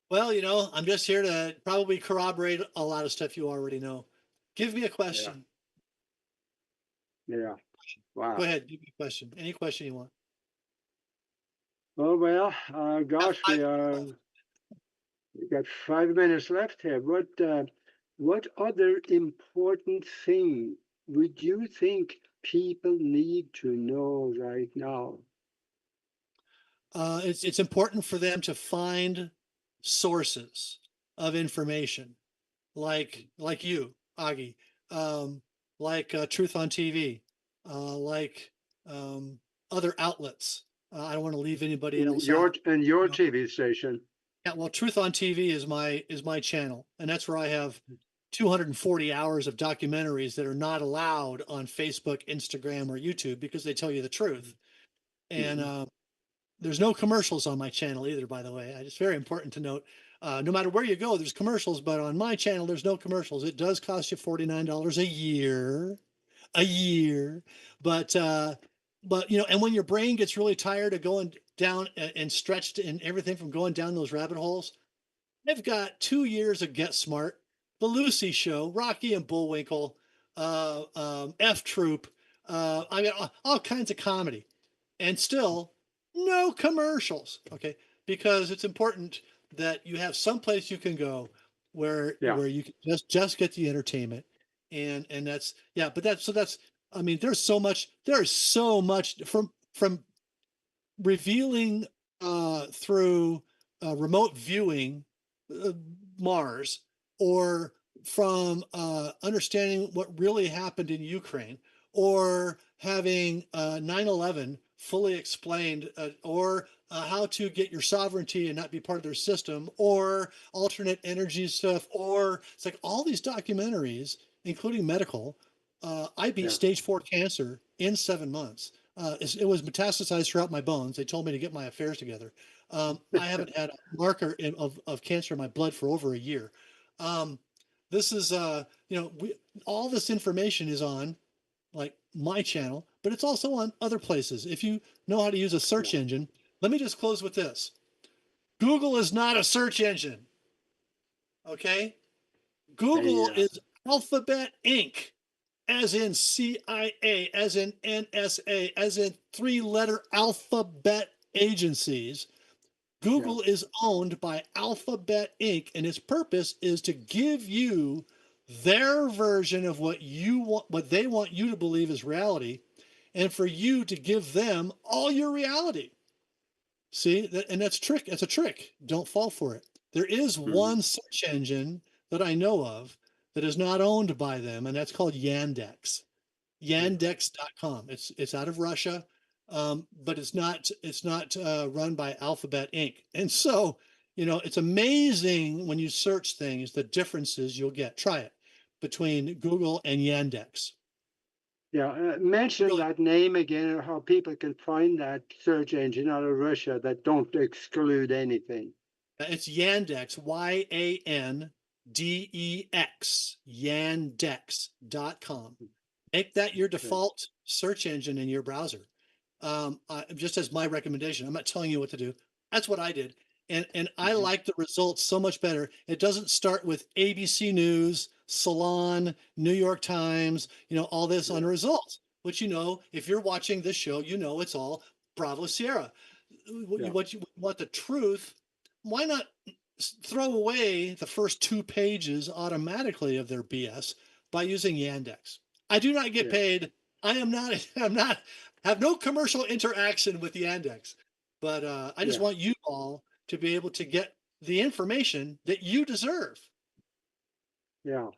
Well, I'm just here to probably corroborate a lot of stuff you already know. Give me a Yeah, question. yeah. Go Wow. ahead. Give me a question. Any question you want. Oh well, Got gosh, 5 minutes left. we got 5 minutes left here. What other important thing would you think people need to know right now? It's important for them to find sources of information, like you, Aage, um, like Truth on TV, like other outlets. I don't want to leave anybody In else your out. in your You know, TV station? Yeah, well, Truth on TV is my channel, and that's where I have 240 hours of documentaries that are not allowed on Facebook, Instagram, or YouTube because they tell you the truth. And Mhm. there's no commercials on my channel either, by the way. It's very important to note. No matter where you go, there's commercials, but on my channel, there's no commercials. It does cost you $49 a year, but but and when your brain gets really tired of going down and stretched and everything from going down those rabbit holes, I've got 2 years of Get Smart, The Lucy Show, Rocky and Bullwinkle, F Troop. I mean, all kinds of comedy, and still no commercials. Okay, because it's important that you have some place you can go where Yeah. you can just get the entertainment, and that's yeah. But that's I mean, there's so much. There's so much from revealing through remote viewing uh, Mars, or from understanding what really happened in Ukraine, or having 9/11 fully explained, or how to get your sovereignty and not be part of their system, or alternate energy stuff, or it's like all these documentaries, including medical. I beat Yeah. stage 4 cancer in 7 months. It was metastasized throughout my bones. They told me to get my affairs together. I haven't had a marker of cancer in my blood for over a year. Um, this is, all this information is on like my channel, but it's also on other places. If you know how to use a search Yeah. engine, let me just close with this. Google is not a search engine. Okay. Google Yeah. is Alphabet Inc., as in CIA, as in NSA, as in 3-letter alphabet agencies. Google is owned by Alphabet Inc., and its purpose is to give you their version of what they want you to believe is reality, and for you to give them all your reality. See, and that's trick. That's a trick. Don't fall for it. There is Mm. one search engine that I know of that is not owned by them, and that's called Yandex. Yeah. Yandex.com. It's out of Russia, but it's not run by Alphabet Inc. And so, it's amazing when you search things the differences you'll get. Try it between Google and Yandex. Yeah. Mention Really, that name again and how people can find that search engine out of Russia that don't exclude anything. it's Yandex. Yandex. Yandex.com. Make that your Okay. default search engine in your browser. Just as my recommendation. I'm not telling you what to do. That's what I did. And I Mhm. like the results so much better. It doesn't start with ABC News, Salon, New York Times, all this on Yeah. results. Which, if you're watching this show, it's all Bravo Sierra. Yeah. What you want the truth, why not throw away the first 2 pages automatically of their BS by using Yandex? I do not get Yeah. paid. I am not, I'm not, have no commercial interaction with Yandex, but I just Yeah. want you all to be able to get the information that you deserve. Yeah.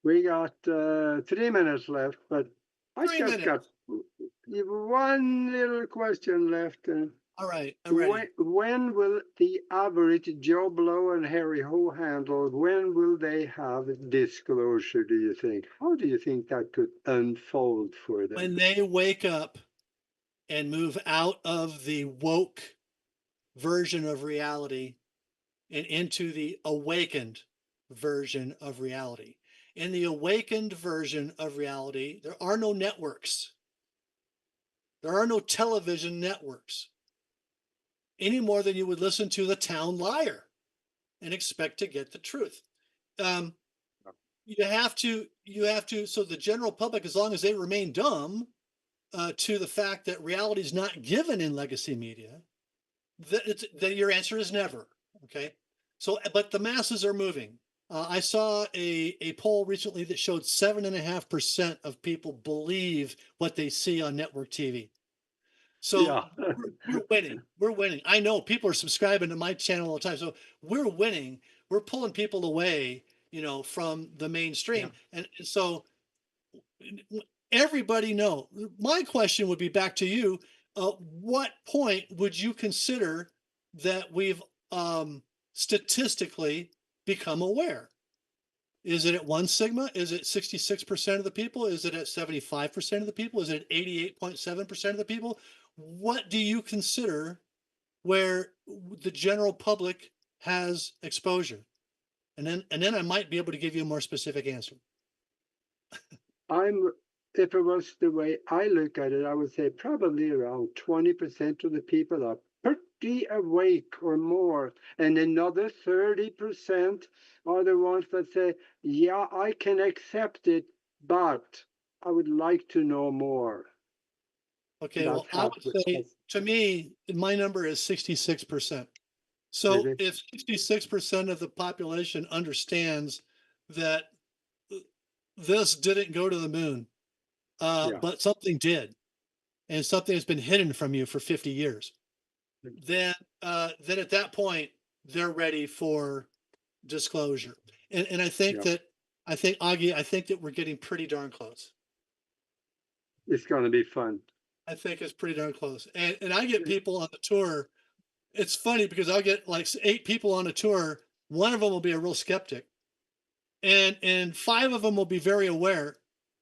We got 3 minutes left, but I Three just got minutes. one little question left. All right, I'm ready. When will the average Joe Blow and Harry Ho handle? When will they have disclosure? Do you think? How do you think that could unfold for When them? they wake up and move out of the woke version of reality and into the awakened version of reality. In the awakened version of reality, there are no networks. There are no television networks any more than you would listen to the town liar and expect to get the truth. Um, you have to, so the general public, as long as they remain dumb to the fact that reality is not given in legacy media, that your answer is never. Okay. So, but the masses are moving. I saw a poll recently that showed 7.5% of people believe what they see on network TV. So Yeah. we're winning. We're winning. I know people are subscribing to my channel all the time. So we're winning. We're pulling people away, from the Yeah. mainstream. And so everybody know. My question would be back to you. What point would you consider that we've statistically become aware? Is it at 1 sigma? Is it 66% of the people? Is it at 75% of the people? Is it at 88.7% of the people? What do you consider where the general public has exposure? And then I might be able to give you a more specific answer. I'm if it was the way I look at it, I would say probably around 20% of the people are pretty awake or more. And another 30% are the ones that say, yeah, I can accept it, but I would like to know more. Okay, well, That's I how would say to me, my number is 66%. So really. if 66% of the population understands that this didn't go to the moon, Yeah. but something did, and something has been hidden from you for 50 years, then then at that point they're ready for disclosure. And I think Yeah. that Aage, I think that we're getting pretty darn close. It's going to be fun. I think it's pretty darn close. And I get people on the tour. It's funny because I'll get like 8 people on a tour. One of them will be a real skeptic, and 5 of them will be very aware.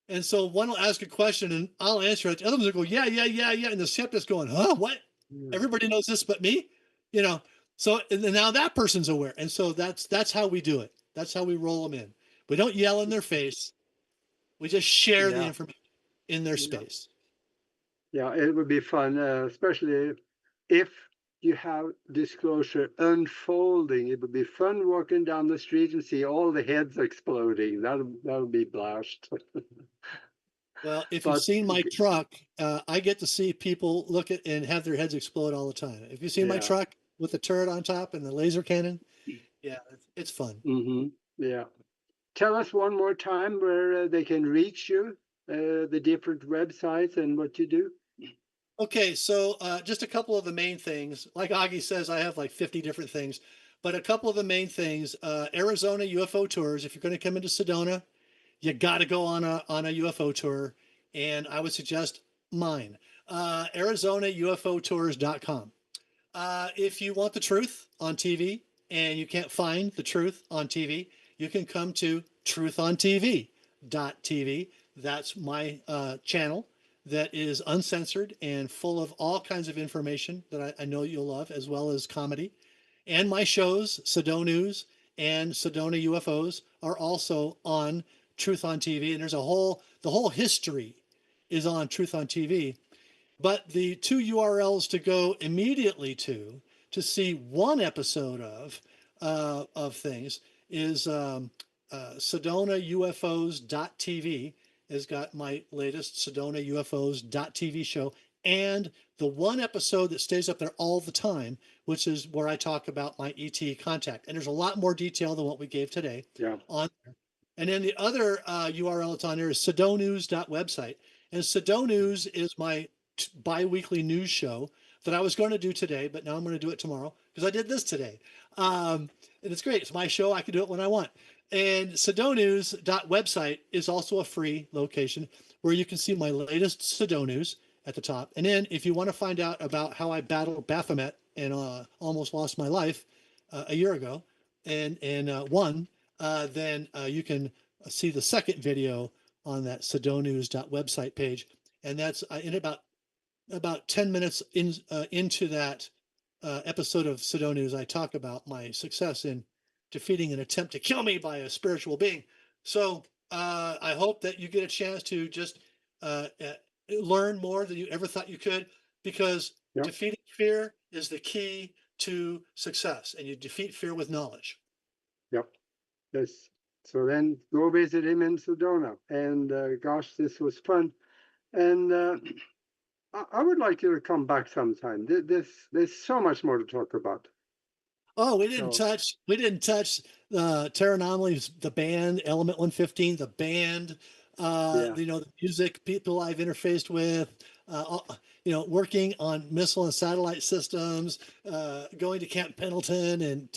And so one will ask a question and I'll answer it. The other ones will go, yeah, yeah, yeah, yeah. And the skeptic's going, huh, what? Yeah. Everybody knows this but me, you know. So and now that person's aware. And so that's how we do it. That's how we roll them in. We don't yell in their face. We just share the Yeah. information in their Yeah. space. Yeah, it would be fun, especially if you have disclosure unfolding. It would be fun walking down the street and see all the heads exploding. That'll be blast. Well, if you've But seen my truck, I get to see people look at and have their heads explode all the time. If you've seen my yeah, truck with the turret on top and the laser cannon, yeah, it's fun. yeah. Tell us one more time where they can reach you, the different websites and what you do. Okay, so just a couple of the main things. Like Aage says, I have like 50 different things, but a couple of the main things. Arizona UFO tours. If you're going to come into Sedona, you got to go on a UFO tour, and I would suggest mine. ArizonaUFOtours.com. If you want the truth on TV and you can't find the truth on TV, you can come to truthontv.tv. That's my channel that is uncensored and full of all kinds of information that I know you'll love, as well as comedy. And my shows, Sedona News and Sedona UFOs, are also on Truth on TV. And the whole history is on Truth on TV. But the 2 URLs to go immediately to see one episode of things is SedonaUFOs.tv has got my latest SedonaUFOs.tv show, and the one episode that stays up there all the time, which is where I talk about my ET contact. And there's a lot more detail than what we gave today Yeah, on there. And then the other URL that's on there is sedonews.website. And Sedonews is my bi-weekly news show that I was going to do today, but now I'm going to do it tomorrow because I did this today. And it's great. It's my show. I can do it when I want. And sedonews.website is also a free location where you can see my latest Sedonews at the top. And then if you want to find out about how I battled Baphomet and almost lost my life a year ago and won, then you can see the second video on that sedonews.website page. And that's in about 10 minutes into that episode of Sedona News, I talk about my success in defeating an attempt to kill me by a spiritual being. So I hope that you get a chance to just learn more than you ever thought you could, because yeah, defeating fear is the key to success, and you defeat fear with knowledge. yeah. Yes. So then go visit him in Sedona. And gosh, this was fun. And I would like you to come back sometime. There's so much more to talk about. Oh, So we didn't touch Terra Anomalies, the band, Element 115, the band, yeah, the music people I've interfaced with, working on missile and satellite systems, going to Camp Pendleton and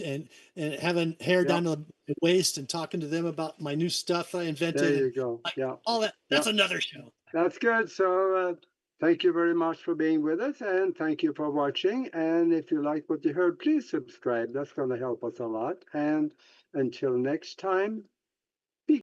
having hair yeah. down to the waist and talking to them about my new stuff I There invented and you go. like Yeah, all that. yeah. That's another show. That's good. So thank you very much for being with us, and thank you for watching. And if you like what you heard, please subscribe. That's going to help us a lot. And until next time,